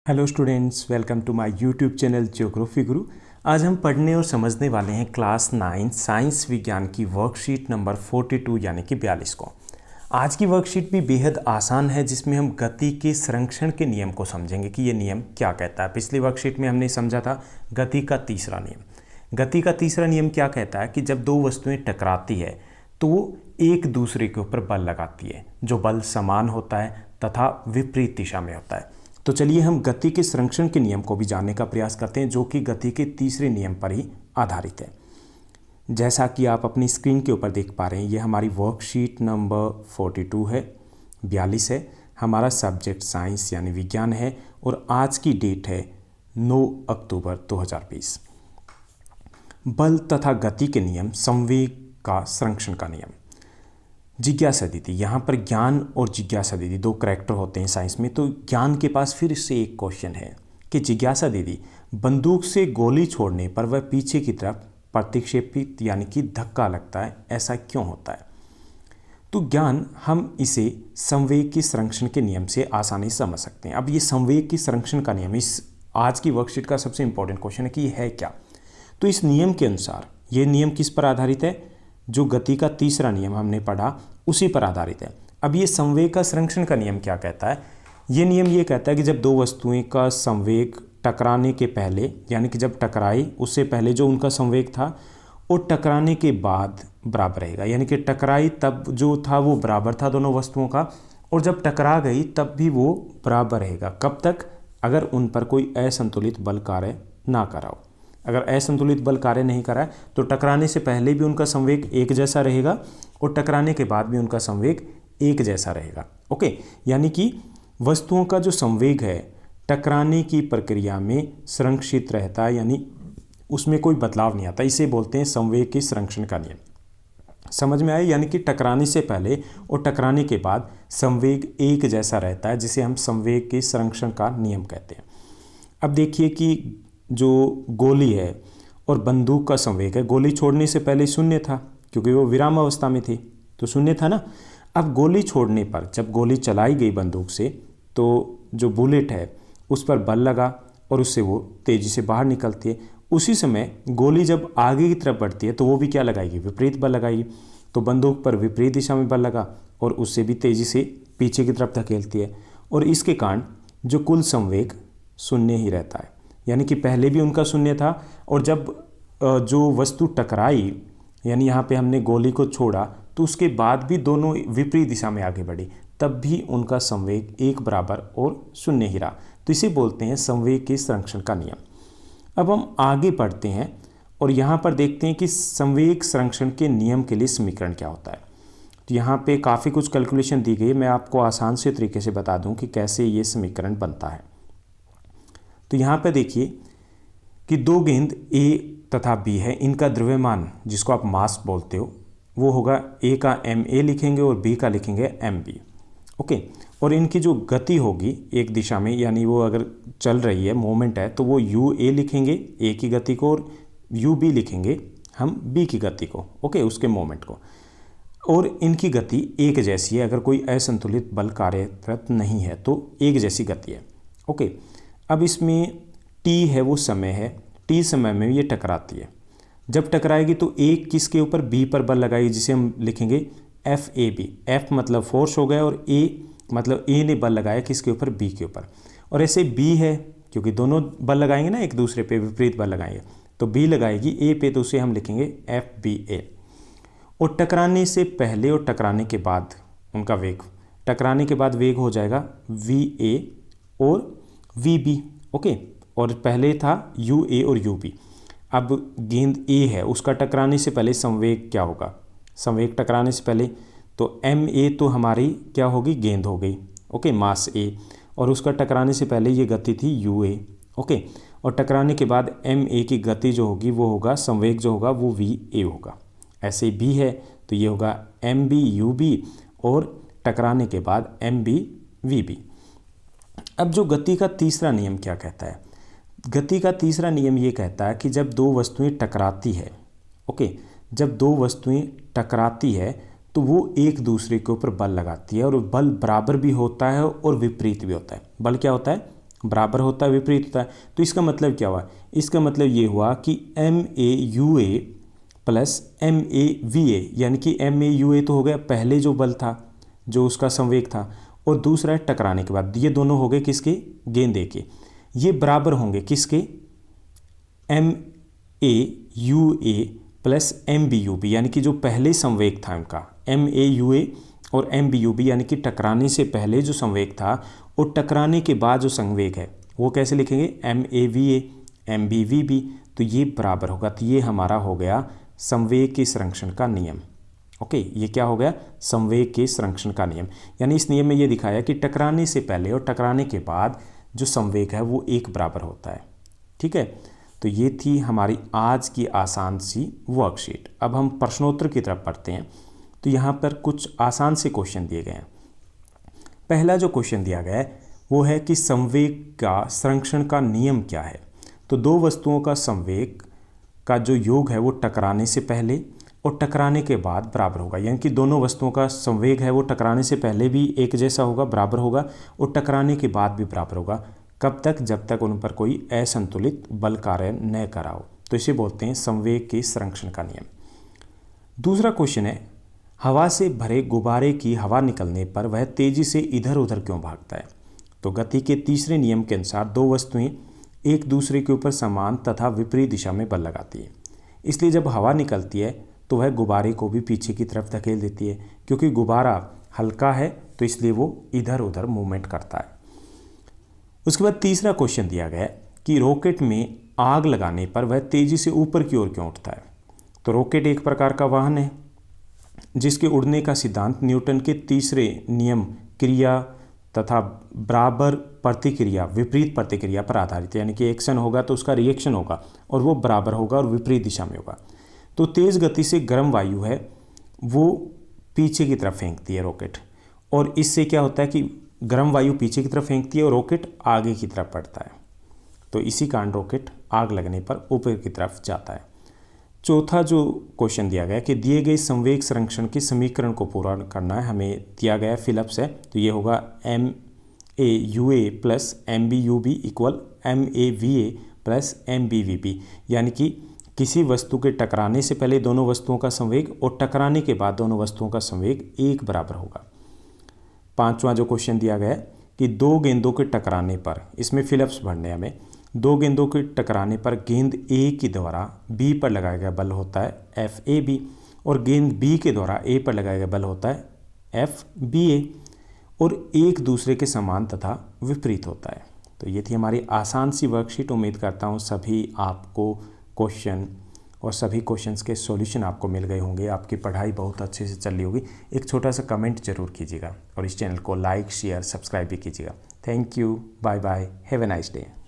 Hello students, welcome to my YouTube channel Geography Guru. आज हम पढ़ने और समझने वाले हैं क्लास 9 साइंस विज्ञान की वर्कशीट नंबर 42 यानी कि 42 को। आज की वर्कशीट भी बेहद आसान है, जिसमें हम गति के संरक्षण के नियम को समझेंगे कि ये नियम क्या कहता है। पिछली वर्कशीट में हमने समझा था गति का तीसरा नियम। गति का तीसरा नियम क्या कहता है कि जब दो वस्तुएं टकराती है तो वो एक दूसरे के ऊपर बल लगाती है, जो बल समान होता है तथा विपरीत दिशा में होता है। तो चलिए हम गति के संरक्षण के नियम को भी जानने का प्रयास करते हैं, जो कि गति के तीसरे नियम पर ही आधारित है। जैसा कि आप अपनी स्क्रीन के ऊपर देख पा रहे हैं, ये हमारी वर्कशीट नंबर 42 है, 42 है। हमारा सब्जेक्ट साइंस यानी विज्ञान है और आज की डेट है 9 अक्टूबर 2020। बल तथा गति के नियम, संवेग का संरक्षण का नियम। जिज्ञासा दीदी, यहाँ पर ज्ञान और जिज्ञासा दीदी दो करैक्टर होते हैं साइंस में। तो ज्ञान के पास फिर से एक क्वेश्चन है कि जिज्ञासा दीदी, बंदूक से गोली छोड़ने पर वह पीछे की तरफ प्रतिक्षेपित यानी कि धक्का लगता है, ऐसा क्यों होता है? तो ज्ञान, हम इसे संवेग की संरक्षण के नियम से आसानी से समझ सकते हैं। अब ये संवेग की संरक्षण का नियम इस आज की वर्कशीट का सबसे इंपॉर्टेंट क्वेश्चन है कि ये है क्या। तो इस नियम के अनुसार, ये नियम किस पर आधारित है? जो गति का तीसरा नियम हमने पढ़ा उसी पर आधारित है। अब ये संवेग का संरक्षण का नियम क्या कहता है? ये नियम ये कहता है कि जब दो वस्तुएं का संवेग टकराने के पहले, यानी कि जब टकराई उससे पहले जो उनका संवेग था, और टकराने के बाद बराबर रहेगा। यानी कि टकराई तब जो था वो बराबर था दोनों वस्तुओं का, और जब टकरा गई तब भी वो बराबर रहेगा। कब तक? अगर उन पर कोई असंतुलित बल कार्य ना करा हो। अगर असंतुलित बल कार्य नहीं करा है तो टकराने से पहले भी उनका संवेग एक जैसा रहेगा और टकराने के बाद भी उनका संवेग एक जैसा रहेगा। ओके, यानी कि वस्तुओं का जो संवेग है टकराने की प्रक्रिया में संरक्षित रहता है, यानी उसमें कोई बदलाव नहीं आता। इसे बोलते हैं संवेग के संरक्षण का नियम। समझ में आया? यानी कि टकराने से पहले और टकराने के बाद संवेग एक जैसा रहता है, जिसे हम संवेग के संरक्षण का नियम कहते हैं। अब देखिए कि जो गोली है और बंदूक का संवेग है, गोली छोड़ने से पहले शून्य था क्योंकि वो विराम अवस्था में थी, तो शून्य था ना। अब गोली छोड़ने पर जब गोली चलाई गई बंदूक से, तो जो बुलेट है उस पर बल लगा और उससे वो तेज़ी से बाहर निकलती है। उसी समय गोली जब आगे की तरफ बढ़ती है तो वो भी क्या लगाएगी? विपरीत बल लगाएगी। तो बंदूक पर विपरीत दिशा में बल लगा और उससे भी तेज़ी से पीछे की तरफ धकेलती है, और इसके कारण जो कुल संवेग शून्य ही रहता है। यानी कि पहले भी उनका शून्य था, और जब जो वस्तु टकराई, यानी यहाँ पे हमने गोली को छोड़ा, तो उसके बाद भी दोनों विपरीत दिशा में आगे बढ़ी, तब भी उनका संवेग एक बराबर और शून्य ही रहा। तो इसे बोलते हैं संवेग के संरक्षण का नियम। अब हम आगे बढ़ते हैं और यहाँ पर देखते हैं कि संवेग संरक्षण के नियम के लिए समीकरण क्या होता है। तो यहाँ पे काफ़ी कुछ कैलकुलेशन दी गई है, मैं आपको आसान से तरीके से बता दूँ कि कैसे ये समीकरण बनता है। तो यहाँ पे देखिए कि दो गेंद ए तथा बी है, इनका द्रव्यमान जिसको आप मास बोलते हो वो होगा, ए का MA लिखेंगे और बी का लिखेंगे MB। ओके, और इनकी जो गति होगी एक दिशा में, यानी वो अगर चल रही है, मोमेंट है, तो वो UA लिखेंगे ए की गति को, और UB लिखेंगे हम बी की गति को, ओके, उसके मोमेंट को। और इनकी गति एक जैसी है, अगर कोई असंतुलित बल कार्यरत नहीं है तो एक जैसी गति है। ओके, अब इसमें T है वो समय है, T समय में ये टकराती है। जब टकराएगी तो A किसके ऊपर? B पर बल लगाएगी, जिसे हम लिखेंगे FAB। F मतलब फोर्स हो गया और A मतलब A ने बल लगाया किसके ऊपर? B के ऊपर। और ऐसे B है, क्योंकि दोनों बल लगाएंगे ना, एक दूसरे पे विपरीत बल लगाएंगे, तो B लगाएगी A पे, तो उसे हम लिखेंगे FBA। और टकराने से पहले और टकराने के बाद उनका वेग, टकराने के बाद वेग हो जाएगा VA और VB। ओके, और पहले था UA और UB। अब गेंद A है, उसका टकराने से पहले संवेग क्या होगा? संवेग टकराने से पहले तो MA तो हमारी क्या होगी? गेंद हो गई, ओके, मास A, और उसका टकराने से पहले ये गति थी UA। ओके, और टकराने के बाद MA की गति जो होगी वो होगा, संवेग जो होगा वो VA होगा। ऐसे B है तो ये होगा MB UB, और टकराने के बाद MB VB। अब जो गति का तीसरा नियम क्या कहता है? गति का तीसरा नियम ये कहता है कि जब दो वस्तुएं टकराती है, ओके, जब दो वस्तुएं टकराती है तो वो एक दूसरे के ऊपर बल लगाती है, और बल बराबर भी होता है और विपरीत भी होता है। बल क्या होता है? बराबर होता है, विपरीत होता है। तो इसका मतलब क्या हुआ, इसका मतलब ये हुआ कि MAUA प्लस MAVA, यानी कि MAUA तो हो गया पहले जो बल था, जो उसका संवेग था, और दूसरा है टकराने के बाद। ये दोनों हो गए किसके, गेंदे के। ये बराबर होंगे किसके, MAUA प्लस MBUB, यानी कि जो पहले संवेग था इनका MAUA और MBUB, यानी कि टकराने से पहले जो संवेग था और टकराने के बाद जो संवेग है वो कैसे लिखेंगे, MAVA MBVB। तो ये बराबर होगा। तो ये हमारा हो गया संवेग के संरक्षण का नियम। ओके, ये क्या हो गया, संवेग के संरक्षण का नियम। यानी इस नियम में ये दिखाया कि टकराने से पहले और टकराने के बाद जो संवेग है वो एक बराबर होता है। ठीक है, तो ये थी हमारी आज की आसान सी वर्कशीट। अब हम प्रश्नोत्तर की तरफ पढ़ते हैं। तो यहाँ पर कुछ आसान से क्वेश्चन दिए गए हैं। पहला जो क्वेश्चन दिया गया है वो है कि संवेग का संरक्षण का नियम क्या है। तो दो वस्तुओं का संवेग का जो योग है वो टकराने से पहले और टकराने के बाद बराबर होगा। यानी कि दोनों वस्तुओं का संवेग है वो टकराने से पहले भी एक जैसा होगा, बराबर होगा, और टकराने के बाद भी बराबर होगा। कब तक, जब तक उन पर कोई असंतुलित बल कार्य न करा हो। तो इसे बोलते हैं संवेग के संरक्षण का नियम। दूसरा क्वेश्चन है, हवा से भरे गुब्बारे की हवा निकलने पर वह तेजी से इधर उधर क्यों भागता है। तो गति के तीसरे नियम के अनुसार दो वस्तुएं एक दूसरे के ऊपर समान तथा विपरीत दिशा में बल लगाती है, इसलिए जब हवा निकलती है तो वह गुब्बारे को भी पीछे की तरफ धकेल देती है। क्योंकि गुब्बारा हल्का है तो इसलिए वो इधर उधर मूवमेंट करता है। उसके बाद तीसरा क्वेश्चन दिया गया है कि रॉकेट में आग लगाने पर वह तेजी से ऊपर की ओर क्यों उठता है। तो रॉकेट एक प्रकार का वाहन है जिसके उड़ने का सिद्धांत न्यूटन के तीसरे नियम क्रिया तथा बराबर प्रतिक्रिया विपरीत प्रतिक्रिया पर आधारित है। यानी कि एक्शन होगा तो उसका रिएक्शन होगा और वो बराबर होगा और विपरीत दिशा में होगा। तो तेज़ गति से गर्म वायु है वो पीछे की तरफ फेंकती है रॉकेट, और इससे क्या होता है कि गर्म वायु पीछे की तरफ फेंकती है और रॉकेट आगे की तरफ बढ़ता है। तो इसी कारण रॉकेट आग लगने पर ऊपर की तरफ जाता है। चौथा जो क्वेश्चन दिया गया कि दिए गए संवेग संरक्षण के समीकरण को पूरा करना है, हमें दिया गया फिलिप्स है। तो ये होगा MAUA plus MBUB equal MAVA plus MBVB, यानी कि किसी वस्तु के टकराने से पहले दोनों वस्तुओं का संवेग और टकराने के बाद दोनों वस्तुओं का संवेग एक बराबर होगा। पांचवा जो क्वेश्चन दिया गया है कि दो गेंदों के टकराने पर, इसमें फिलिप्स भरने हमें, दो गेंदों के टकराने पर गेंद A के द्वारा B पर लगाया गया बल होता है FAB और गेंद B के द्वारा A पर लगाया गया बल होता है FBA और एक दूसरे के समान तथा विपरीत होता है। तो ये थी हमारी आसान सी वर्कशीट। उम्मीद करता हूँ सभी आपको क्वेश्चन और सभी क्वेश्चंस के सॉल्यूशन आपको मिल गए होंगे। आपकी पढ़ाई बहुत अच्छे से चल रही होगी। एक छोटा सा कमेंट जरूर कीजिएगा और इस चैनल को लाइक शेयर सब्सक्राइब भी कीजिएगा। Thank you, bye bye, have a nice day.